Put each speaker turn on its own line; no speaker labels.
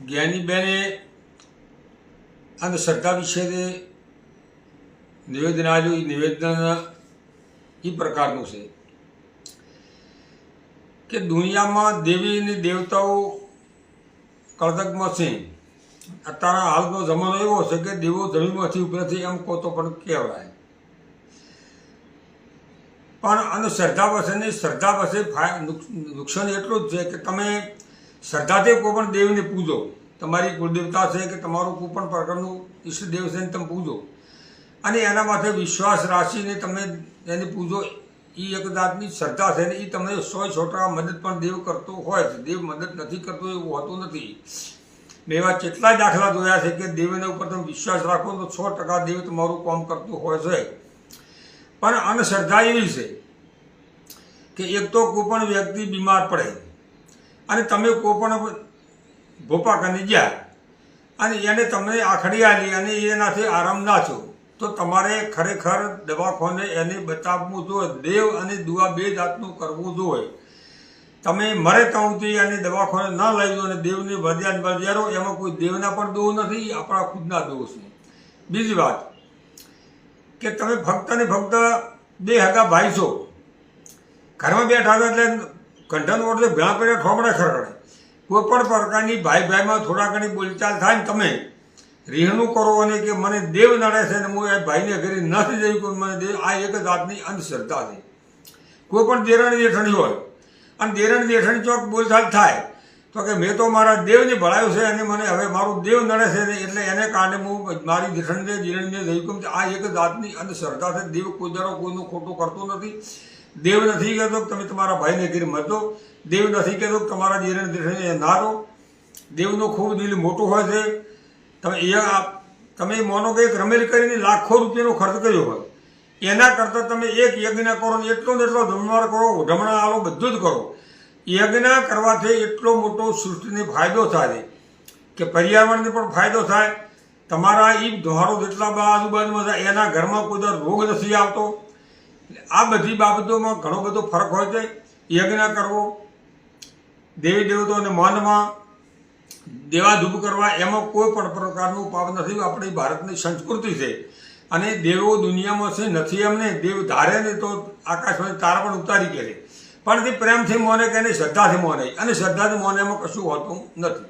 જ્ઞાનીબેને અંધશ્રદ્ધા વિશે નિવેદન આવ્યું. એ નિવેદન એ પ્રકારનું છે કે દુનિયામાં દેવી અને દેવતાઓ કળતકમાં છે. અત્યારે હાલનો જમાનો એવો છે કે દેવો જમીનમાંથી ઉભા નથી એમ કહો તો પણ કહેવાય. પણ અંધશ્રદ્ધા પાસે ને શ્રદ્ધા પાસે નુકસાન એટલું જ છે કે તમે શ્રદ્ધાથી કોઈ પણ દેવને પૂજો. તમારી કુળદેવતા છે કે તમારું કોઈ પણ પ્રકારનું ઈષ્ટદેવ છે ને તમે પૂજો અને એના માટે વિશ્વાસ રાખીને તમે એને પૂજો. એ એક જાતની શ્રદ્ધા છે ને એ તમને 100% મદદ પણ દેવ કરતો હોય છે. દેવ મદદ નથી કરતો એવું હોતું નથી. મેં એવા કેટલાય દાખલા જોયા છે કે દેવના ઉપર તમે વિશ્વાસ રાખો તો 100% દેવ તમારું કામ કરતું હોય છે. પણ અંધશ્રદ્ધા એવી છે કે એક તો કોઈ પણ વ્યક્તિ બીમાર પડે અને તમે કોઈ પણ ભોપા કરી ગયા અને એને તમને આખડી આલી અને એનાથી આરામ ના છો તો તમારે ખરેખર દવાખાને એને બતાવવું જોઈએ. દેવ અને દુઆ બે જાતનું કરવું જોઈએ. તમે મરે ત્યાંથી અને દવાખાને ના લઈ દો અને દેવને વધ્યારો એમાં કોઈ દેવના પણ દોષ નથી, આપણા ખુદના દોષ છે. બીજી વાત કે તમે ફક્ત ને ફક્ત બે હગા ભાઈ છો, ઘરમાં બેઠા હતા એટલે કંઠન ઓળે ભેળા પડે ઠોમડે ખરડે. કોઈ પણ પ્રકારની ભાઈ ભાઈમાં થોડા ઘણી બોલચાલ થાય ને તમે રીહણું કરો અને કે મને દેવ નડે છે ને હું એ ભાઈને ઘરે નથી જઈ કોઈ મને દેવ, આ એક જાતની અંધશ્રદ્ધા છે. કોઈ પણ દેરાણી જેઠાણી હોય અને દેરાણી જેઠાણી ચોક બોલચાલ થાય તો કે મેં તો મારા દેવને ભળાયું છે અને મને હવે મારું દેવ નડે છે ને એટલે એને કારણે હું મારી જેઠાણીને દેરાણીને જઈ કહું. આ એક જાતની અંધશ્રદ્ધા છે. દેવ કોઈ દાડો કોઈનું ખોટું કરતો નથી. દેવ નથી કહેતો કે તમે તમારા ભાઈને ઘરે મતો. દેવ નથી કહેતો કે તમારા દેરાણી જેઠાણીને ના રહો. દેવનો ખૂબ દિલ મોટો હોય છે. તમે માનો કે એક રમેલ કરીને લાખો રૂપિયાનો ખર્ચ કર્યો હોય એના કરતાં તમે એક યજ્ઞ કરો ને એટલો ને એટલો જમણવાર કરો, ઢમણા આલો, બધું જ કરો. યજ્ઞ કરવાથી એટલો મોટો સૃષ્ટિને ફાયદો થાય કે પર્યાવરણને પણ ફાયદો થાય. તમારા એ દોહારો જેટલા આજુબાજુમાં થાય એના ઘરમાં કોઈ રોગ નથી આવતો. આ બધી બાબતોમાં ઘણો બધો ફરક હોય છે. યજ્ઞ કરવો, દેવી દેવતાઓને માનમાં દેવાધૂપ કરવા એમાં કોઈ પણ પ્રકારનું પાપ નથી. આપણી ભારતની સંસ્કૃતિ છે અને દેવો દુનિયામાં છે નથી એમને. દેવ ધારે ને તો આકાશમાં તારા પણ ઉતારી કરે પણ તે પ્રેમથી મોને કે એને શ્રદ્ધાથી મોને અને શ્રદ્ધાથી મોને એમાં કશું હોતું નથી.